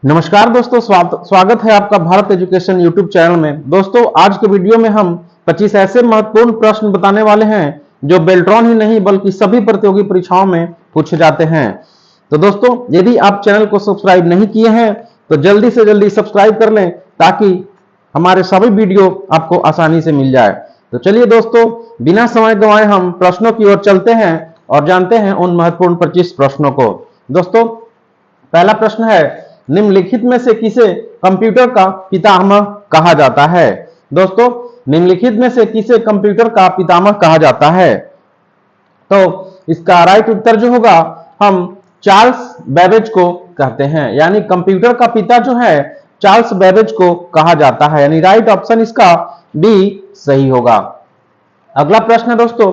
नमस्कार दोस्तों, स्वागत है आपका भारत एजुकेशन यूट्यूब चैनल में। दोस्तों, आज के वीडियो में हम 25 ऐसे महत्वपूर्ण प्रश्न बताने वाले हैं जो बेल्ट्रॉन ही नहीं बल्कि सभी प्रतियोगी परीक्षाओं में पूछे जाते हैं। तो दोस्तों, यदि आप चैनल को सब्सक्राइब नहीं किए हैं तो जल्दी से जल्दी सब्सक्राइब कर लें ताकि हमारे सभी वीडियो आपको आसानी से मिल जाए। तो चलिए दोस्तों, बिना समय गंवाए हम प्रश्नों की ओर चलते हैं और जानते हैं उन महत्वपूर्ण 25 प्रश्नों को। दोस्तों, पहला प्रश्न है, निम्नलिखित में से किसे कंप्यूटर का पितामह कहा जाता है? दोस्तों, निम्नलिखित में से किसे कंप्यूटर का पितामह कहा जाता है? तो इसका राइट उत्तर जो होगा, हम चार्ल्स बेबेज को कहते हैं, यानी कंप्यूटर का पिता जो है चार्ल्स बेबेज को कहा जाता है, यानी राइट ऑप्शन इसका बी सही होगा। अगला प्रश्न है दोस्तों,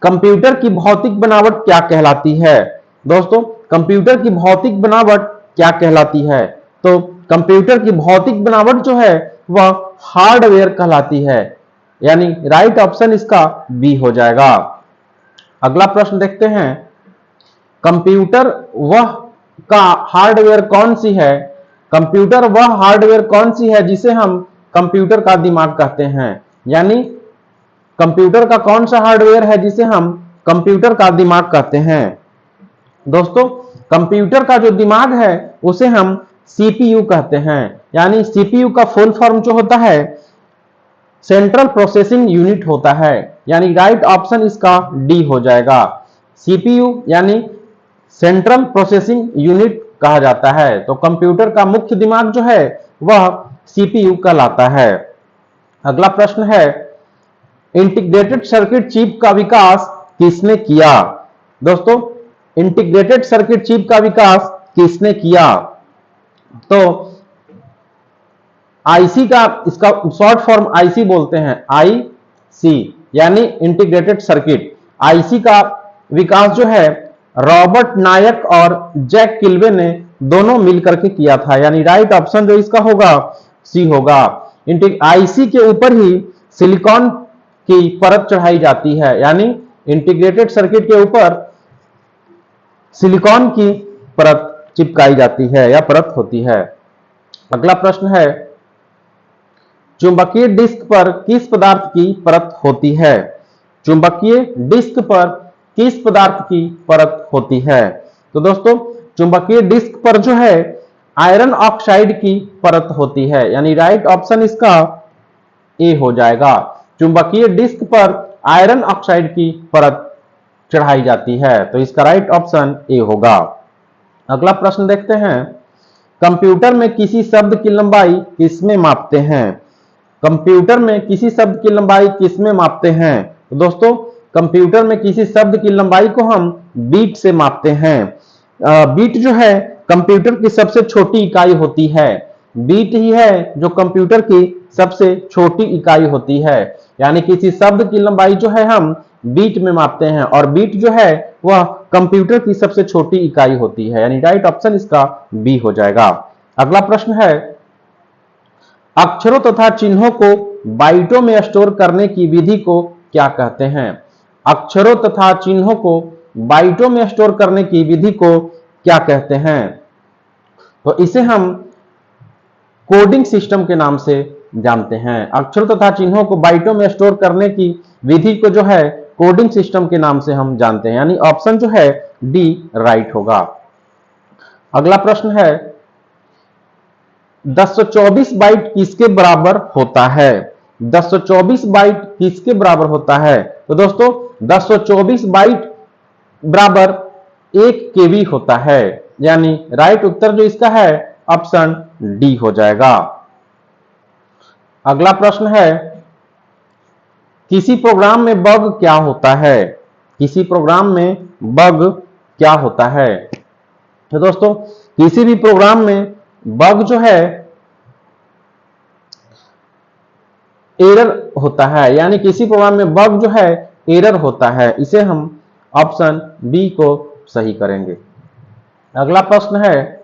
कंप्यूटर की भौतिक बनावट क्या कहलाती है? दोस्तों, कंप्यूटर की भौतिक बनावट क्या कहलाती है? तो कंप्यूटर की भौतिक बनावट जो है वह हार्डवेयर कहलाती है, यानी राइट ऑप्शन इसका बी हो जाएगा। अगला प्रश्न देखते हैं, कंप्यूटर वह का हार्डवेयर कौन सी है? कंप्यूटर वह हार्डवेयर कौन सी है जिसे हम कंप्यूटर का दिमाग कहते हैं? यानी कंप्यूटर का कौन सा हार्डवेयर है जिसे हम कंप्यूटर का दिमाग कहते हैं? दोस्तों, कंप्यूटर का जो दिमाग है उसे हम सीपीयू कहते हैं, यानी सीपीयू का फुल फॉर्म जो होता है सेंट्रल प्रोसेसिंग यूनिट होता है, यानी राइट ऑप्शन इसका डी हो जाएगा। सीपीयू यानी सेंट्रल प्रोसेसिंग यूनिट कहा जाता है, तो कंप्यूटर का मुख्य दिमाग जो है वह सीपीयू कहलाता है। अगला प्रश्न है, इंटीग्रेटेड सर्किट चिप का विकास किसने किया? दोस्तों, इंटीग्रेटेड सर्किट चिप का विकास किसने किया? तो आईसी का इसका शॉर्ट फॉर्म आईसी बोलते हैं, आईसी यानी इंटीग्रेटेड सर्किट। आईसी का विकास जो है रॉबर्ट नायक और जैक किल्वे ने दोनों मिलकर के किया था, यानी राइट ऑप्शन जो इसका होगा सी होगा। आईसी के ऊपर ही सिलिकॉन की परत चढ़ाई जाती है, यानी इंटीग्रेटेड सर्किट के ऊपर सिलिकॉन की परत चिपकाई जाती है या परत होती है। अगला प्रश्न है, चुंबकीय डिस्क पर किस पदार्थ की परत होती है? चुंबकीय डिस्क पर किस पदार्थ की परत होती है? तो दोस्तों, चुंबकीय डिस्क पर जो है आयरन ऑक्साइड की परत होती है, यानी राइट ऑप्शन इसका ए हो जाएगा। चुंबकीय डिस्क पर आयरन ऑक्साइड की परत चढ़ाई जाती है, तो इसका राइट ऑप्शन ए होगा। अगला प्रश्न देखते हैं, कंप्यूटर में किसी शब्द की लंबाई किसमें मापते हैं? कंप्यूटर में किसी शब्द की लंबाई किसमें मापते हैं? तो दोस्तों, कंप्यूटर में किसी शब्द की लंबाई को हम बीट से मापते हैं। बीट जो है कंप्यूटर की सबसे छोटी इकाई होती है। बीट ही है जो कंप्यूटर की सबसे छोटी इकाई होती है, यानी किसी शब्द की लंबाई जो है हम बीट में मापते हैं, और बीट जो है वह कंप्यूटर की सबसे छोटी इकाई होती है, यानी राइट ऑप्शन इसका बी हो जाएगा। अगला प्रश्न है, अक्षरों तथा चिन्हों को बाइटों में स्टोर करने की विधि को क्या कहते हैं? अक्षरों तथा चिन्हों को बाइटों में स्टोर करने की विधि को क्या कहते हैं? तो इसे हम कोडिंग सिस्टम के नाम से जानते हैं। अक्षरों तथा चिन्हों को बाइटों में स्टोर करने की विधि को जो है कोडिंग सिस्टम के नाम से हम जानते हैं, यानी ऑप्शन जो है डी राइट होगा। अगला प्रश्न है, 1024 बाइट किसके बराबर होता है? 1024 बाइट किसके बराबर होता है? तो दोस्तों, 1024 बाइट बराबर 1 केबी होता है, यानी राइट उत्तर जो इसका है ऑप्शन डी हो जाएगा। अगला प्रश्न है, किसी प्रोग्राम में बग क्या होता है? किसी प्रोग्राम में बग क्या होता है? तो दोस्तों, किसी भी प्रोग्राम में बग जो है एरर होता है, यानी किसी प्रोग्राम में बग जो है एरर होता है, इसे हम ऑप्शन बी को सही करेंगे। अगला प्रश्न है,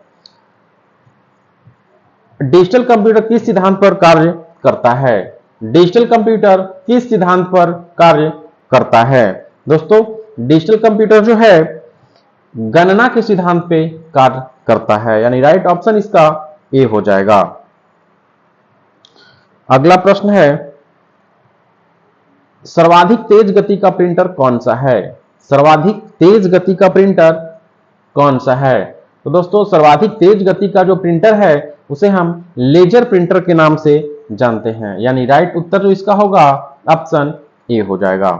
डिजिटल कंप्यूटर किस सिद्धांत पर कार्य करता है? डिजिटल कंप्यूटर किस सिद्धांत पर कार्य करता है? दोस्तों, डिजिटल कंप्यूटर जो है गणना के सिद्धांत पे कार्य करता है, यानी राइट ऑप्शन इसका ए हो जाएगा। अगला प्रश्न है, सर्वाधिक तेज गति का प्रिंटर कौन सा है? सर्वाधिक तेज गति का प्रिंटर कौन सा है? तो दोस्तों सर्वाधिक तेज गति का जो प्रिंटर है उसे हम लेजर प्रिंटर के नाम से जानते हैं, यानी राइट उत्तर जो इसका होगा ऑप्शन ए हो जाएगा।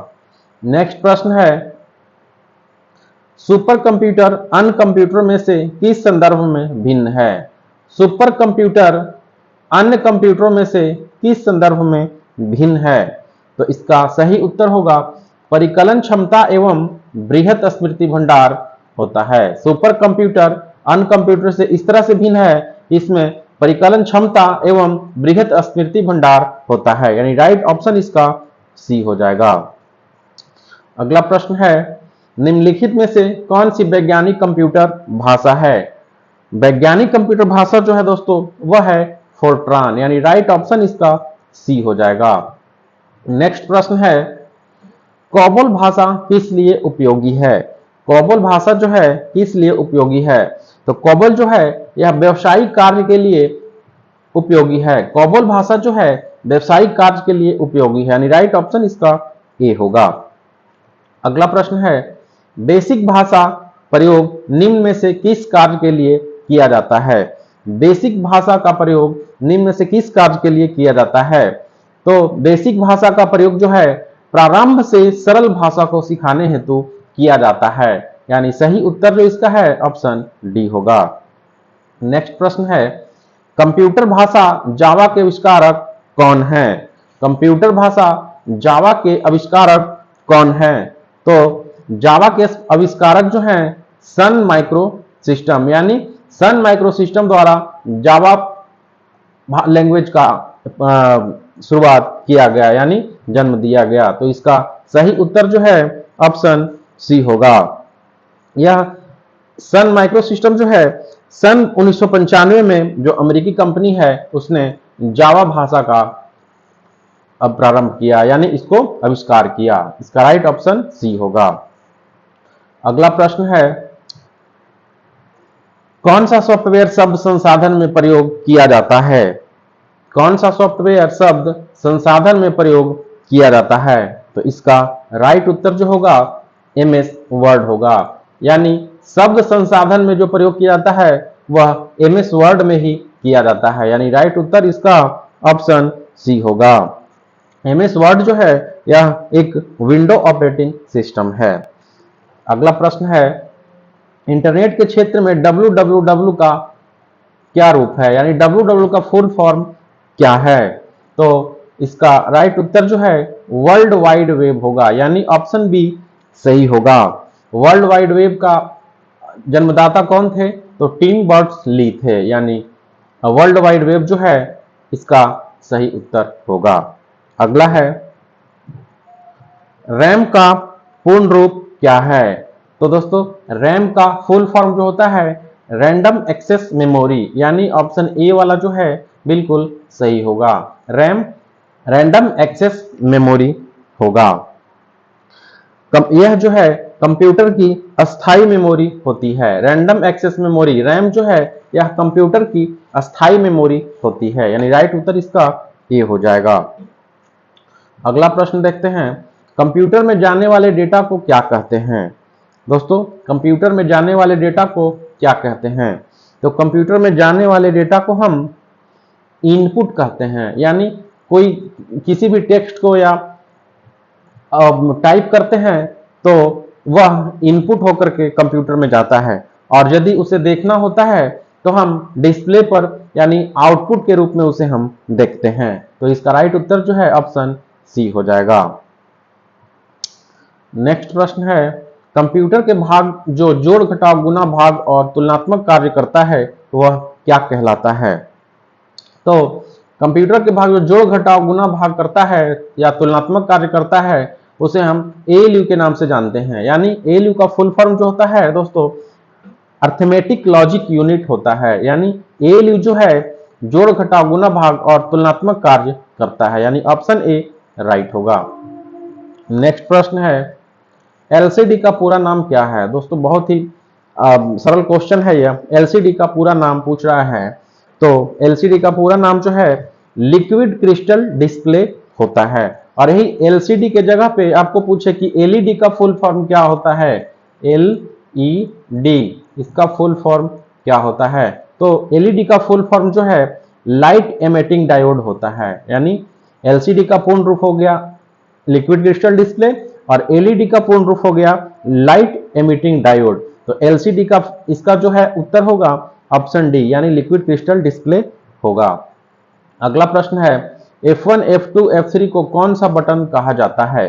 नेक्स्ट प्रश्न है, सुपर कंप्यूटर अन्य कंप्यूटरों में से किस संदर्भ में भिन्न है? सुपर कंप्यूटर अन्य कंप्यूटरों में से किस संदर्भ में भिन्न है? तो इसका सही उत्तर होगा परिकलन क्षमता एवं बृहत स्मृति भंडार होता है। सुपर कंप्यूटर अन्य कंप्यूटर से इस तरह से भिन्न है, इसमें परिकलन क्षमता एवं बृहत स्मृति भंडार होता है, यानी राइट ऑप्शन इसका सी हो जाएगा। अगला प्रश्न है, निम्नलिखित में से कौन सी वैज्ञानिक कंप्यूटर भाषा है? वैज्ञानिक कंप्यूटर भाषा जो है दोस्तों वह है फोर्ट्रान, यानी राइट ऑप्शन इसका सी हो जाएगा। नेक्स्ट प्रश्न है, कोबोल भाषा किस लिए उपयोगी है? कोबोल भाषा जो है किस लिए उपयोगी है? तो कोबोल जो है यह व्यवसायिक कार्य के लिए उपयोगी है। कोबोल भाषा जो है व्यवसायिक कार्य के लिए उपयोगी है, यानी राइट ऑप्शन इसका ए होगा। अगला प्रश्न है, बेसिक भाषा प्रयोग निम्न में से किस कार्य के लिए किया जाता है? बेसिक भाषा का प्रयोग निम्न में से किस कार्य के लिए किया जाता है? तो बेसिक भाषा का प्रयोग जो है प्रारंभ से सरल भाषा को सिखाने हेतु किया जाता है, यानी सही उत्तर जो इसका है ऑप्शन डी होगा। नेक्स्ट प्रश्न है, कंप्यूटर भाषा जावा के आविष्कारक कौन है? कंप्यूटर भाषा जावा के आविष्कारक कौन है? तो जावा के आविष्कारक जो हैं सन माइक्रो सिस्टम, यानी सन माइक्रो सिस्टम द्वारा जावा लैंग्वेज का शुरुआत किया गया, यानी जन्म दिया गया। तो इसका सही उत्तर जो है ऑप्शन सी होगा। यह सन माइक्रो सिस्टम जो है सन 1995 में जो अमेरिकी कंपनी है उसने जावा भाषा का अब प्रारंभ किया, यानी इसको आविष्कार किया। इसका राइट ऑप्शन सी होगा। अगला प्रश्न है, कौन सा सॉफ्टवेयर शब्द संसाधन में प्रयोग किया जाता है? कौन सा सॉफ्टवेयर शब्द संसाधन में प्रयोग किया जाता है? तो इसका राइट उत्तर जो होगा एमएस वर्ड होगा, यानी शब्द संसाधन में जो प्रयोग किया जाता है वह एमएस वर्ड में ही किया जाता है, यानी राइट उत्तर इसका ऑप्शन सी होगा। एमएस वर्ड जो है यह एक विंडो ऑपरेटिंग सिस्टम है। अगला प्रश्न है, इंटरनेट के क्षेत्र में www का क्या रूप है, यानी www का फुल फॉर्म क्या है? तो इसका राइट उत्तर जो है वर्ल्ड वाइड वेब होगा, यानी ऑप्शन बी सही होगा। वर्ल्ड वाइड वेब का जन्मदाता कौन थे? तो टिम बर्नर्स ली थे, यानी वर्ल्ड वाइड वेब जो है इसका सही उत्तर होगा। अगला है, रैम का पूर्ण रूप क्या है? तो दोस्तों रैम का फुल फॉर्म जो होता है रैंडम एक्सेस मेमोरी, यानी ऑप्शन ए वाला जो है बिल्कुल सही होगा। रैम रैंडम एक्सेस मेमोरी होगा। यह जो है कंप्यूटर की अस्थाई मेमोरी होती है। रैंडम एक्सेस मेमोरी रैम जो है यह कंप्यूटर की अस्थाई मेमोरी होती है, यानी राइट उत्तर इसका ए हो जाएगा। अगला प्रश्न देखते हैं, कंप्यूटर में जाने वाले डेटा को क्या कहते हैं? दोस्तों कंप्यूटर में जाने वाले डेटा को क्या कहते हैं? तो कंप्यूटर में जाने वाले डेटा को हम इनपुट कहते हैं, यानी कोई किसी भी टेक्स्ट को या टाइप करते हैं तो वह इनपुट होकर के कंप्यूटर में जाता है, और यदि उसे देखना होता है तो हम डिस्प्ले पर यानी आउटपुट के रूप में उसे हम देखते हैं। तो इसका राइट उत्तर जो है ऑप्शन सी हो जाएगा। नेक्स्ट प्रश्न है, कंप्यूटर के भाग जो जोड़ घटाव गुना भाग और तुलनात्मक कार्य करता है वह क्या कहलाता है? तो कंप्यूटर के भाग जो जोड़ घटाव गुना भाग करता है या तुलनात्मक कार्य करता है उसे हम एएलयू के नाम से जानते हैं, यानी एएलयू का फुल फॉर्म जो होता है दोस्तों अर्थमेटिक लॉजिक यूनिट होता है, यानी एएलयू जो है जोड़ घटाव गुना भाग और तुलनात्मक कार्य करता है, यानी ऑप्शन ए राइट होगा। नेक्स्ट प्रश्न है, एलसीडी का पूरा नाम क्या है? दोस्तों बहुत ही सरल क्वेश्चन है यह। एलसीडी का पूरा नाम पूछ रहा है, तो एलसीडी का पूरा नाम जो है लिक्विड क्रिस्टल डिस्प्ले होता है। और यही एलसीडी के जगह पे आपको पूछे कि एलईडी का फुल फॉर्म क्या होता है, एलईडी इसका फुल फॉर्म क्या होता है, तो एलईडी का फुल फॉर्म जो है लाइट एमिटिंग डायोड होता है। यानी एलसीडी का पूर्ण रूप हो गया लिक्विड क्रिस्टल डिस्प्ले और एलईडी का पूर्ण रूप हो गया लाइट एमिटिंग डायोड। तो एलसीडी का इसका जो है उत्तर होगा ऑप्शन डी यानी लिक्विड क्रिस्टल डिस्प्ले होगा। अगला प्रश्न है F1, F2, F3 को कौन सा बटन कहा जाता है?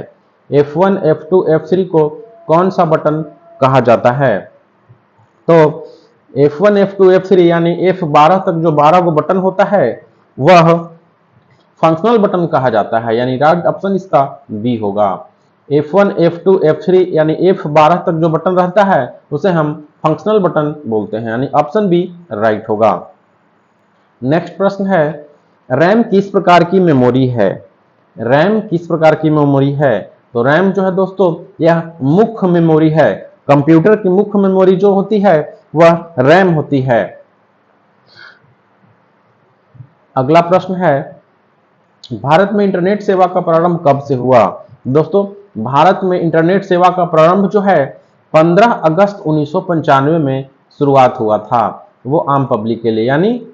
F1, F2, F3 को कौन सा बटन कहा जाता है? तो F1, F2, F3 यानी F12 तक जो 12 को बटन होता है वह फंक्शनल बटन कहा जाता है, यानी राइट ऑप्शन इसका बी होगा। F1, F2, F3 यानी F12 तक जो बटन रहता है उसे हम फंक्शनल बटन बोलते हैं, यानी ऑप्शन बी राइट होगा। नेक्स्ट प्रश्न है रैम किस प्रकार की मेमोरी है? रैम किस प्रकार की मेमोरी है? तो रैम जो है दोस्तों यह मुख्य मेमोरी है। कंप्यूटर की मुख्य मेमोरी जो होती है वह रैम होती है। अगला प्रश्न है भारत में इंटरनेट सेवा का प्रारंभ कब से हुआ? दोस्तों भारत में इंटरनेट सेवा का प्रारंभ जो है 15 अगस्त 1995 में शुरुआत हुआ था, वो आम पब्लिक के लिए, यानी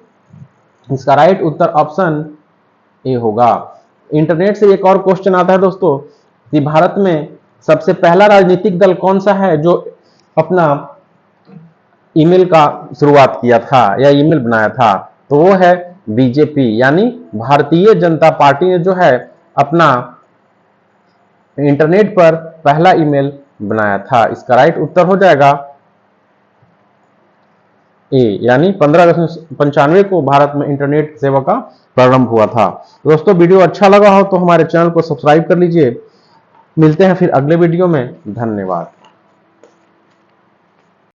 इसका राइट उत्तर ऑप्शन ए होगा। इंटरनेट से एक और क्वेश्चन आता है दोस्तों कि भारत में सबसे पहला राजनीतिक दल कौन सा है जो अपना ईमेल का शुरुआत किया था या ईमेल बनाया था? तो वो है बीजेपी, यानी भारतीय जनता पार्टी ने जो है अपना इंटरनेट पर पहला ईमेल बनाया था। इसका राइट उत्तर हो जाएगा ए, यानी 15 अगस्त 1995 को भारत में इंटरनेट सेवा का प्रारंभ हुआ था। दोस्तों वीडियो अच्छा लगा हो तो हमारे चैनल को सब्सक्राइब कर लीजिए। मिलते हैं फिर अगले वीडियो में। धन्यवाद।